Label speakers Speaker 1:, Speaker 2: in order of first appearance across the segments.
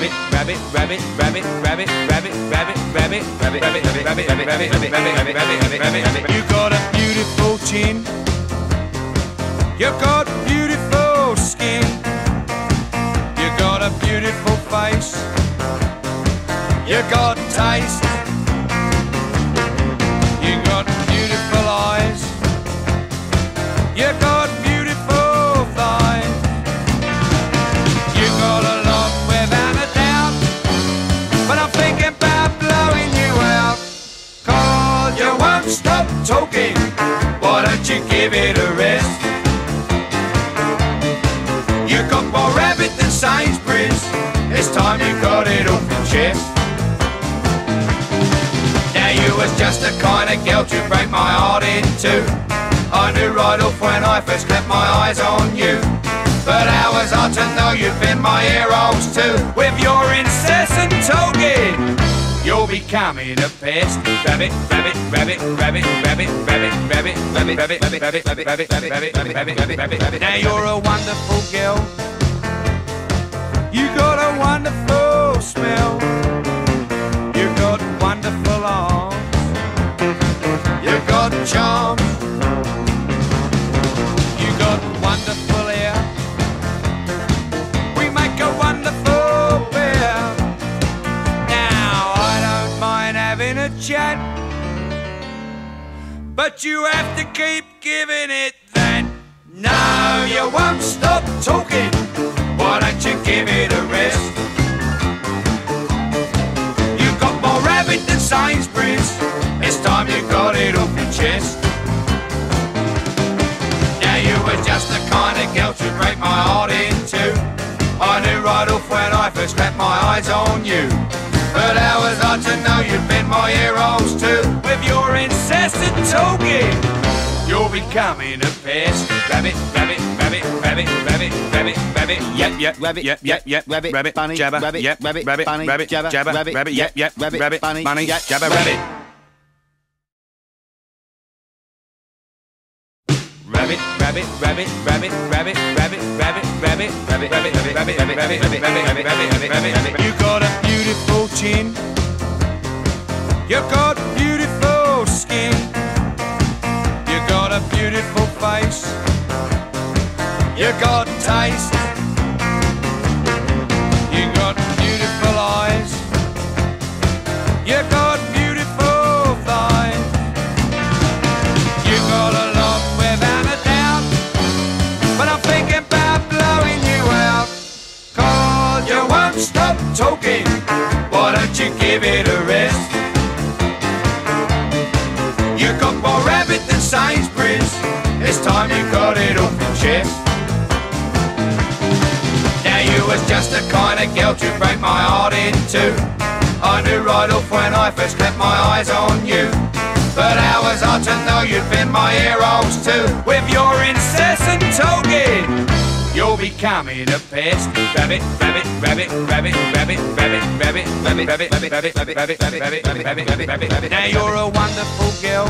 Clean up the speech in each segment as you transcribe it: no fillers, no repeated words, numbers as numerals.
Speaker 1: rabbit, rabbit, rabbit, rabbit, rabbit, rabbit, rabbit, rabbit, rabbit, rabbit, rabbit, rabbit, rabbit, rabbit, rabbit, rabbit, rabbit, rabbit, rabbit. You got a beautiful chin. You got beautiful skin. You got a beautiful face. You got taste. You got beautiful eyes. You got beautiful thighs. You got a lot without a doubt, but I'm thinking about blowing you out. 'Cause you won't stop talking. Why don't you give it a rest? You got more rabbit than Sainsbury's. This time you got it off your chest. Now you was just the kind of girl to break my heart in two. I knew right off when I first clapped my eyes on you. But how was I to know you'd been my heroes too? With your incessant talking, you're becoming a pest. Rabbit, rabbit, rabbit, rabbit, rabbit, rabbit, rabbit, rabbit, rabbit, rabbit, rabbit, rabbit, rabbit, rabbit, rabbit, rabbit, rabbit, rabbit, rabbit. Now you're a wonderful girl. You got a wonderful smell. You got wonderful arms. You got charm. You got wonderful hair. We make a wonderful pair. Now I don't mind having a chat, but you have to keep giving it that. No, you won't stop talking. Why don't you give it a rest? You got more rabbit than Sainsbury's. This time you got it off your chest. Now you were just the kind of girl to break my heart in two. I knew right off when I first clapped my eyes on you. But how was I to know you'd been my heroes too? With your incessant talking, you're becoming a pest. Rabbit, rabbit, rabbit, rabbit, rabbit, rabbit, rabbit, yep, yep, rabbit, yep, yep, yep, rabbit, rabbit, bunny, jabber, rabbit, yep, rabbit, rabbit, bunny, rabbit, jabber, rabbit, rabbit, yep, yep, rabbit, rabbit, bunny, yep, jabber, rabbit. Rabbit, rabbit, rabbit, rabbit, rabbit, rabbit, rabbit, rabbit, rabbit, rabbit, rabbit, rabbit, rabbit, rabbit, rabbit, rabbit, rabbit, rabbit, rabbit. You got a beautiful chin. You got beautiful skin. You got a beautiful face. You got taste. You got beautiful eyes. You got beautiful thighs. You got a lot without a doubt, but I'm thinking about blowing you out. 'Cause you won't stop talking. Why don't you give it a rest? You got more rabbit than Sainsbury's. This time you got it off your chest. Now you was just the kind of girl to break my heart in two. I knew right off when I first clapped my eyes on you. But how was I to know you'd been my heroes too? With your incessant talking, you're becoming a pest. Rabbit, rabbit, rabbit, rabbit, rabbit, rabbit, rabbit, rabbit, rabbit, rabbit, rabbit, rabbit, rabbit, rabbit, rabbit, rabbit, rabbit, rabbit, rabbit. Now you're a wonderful girl.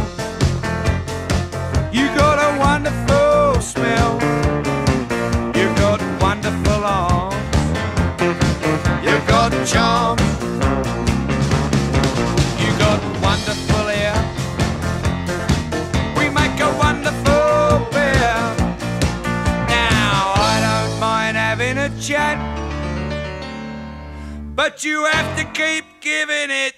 Speaker 1: You got a wonderful smell. You got wonderful arms. You got charm. You got wonderful hair. We make a wonderful pair. Now I don't mind having a chat, but you have to keep giving it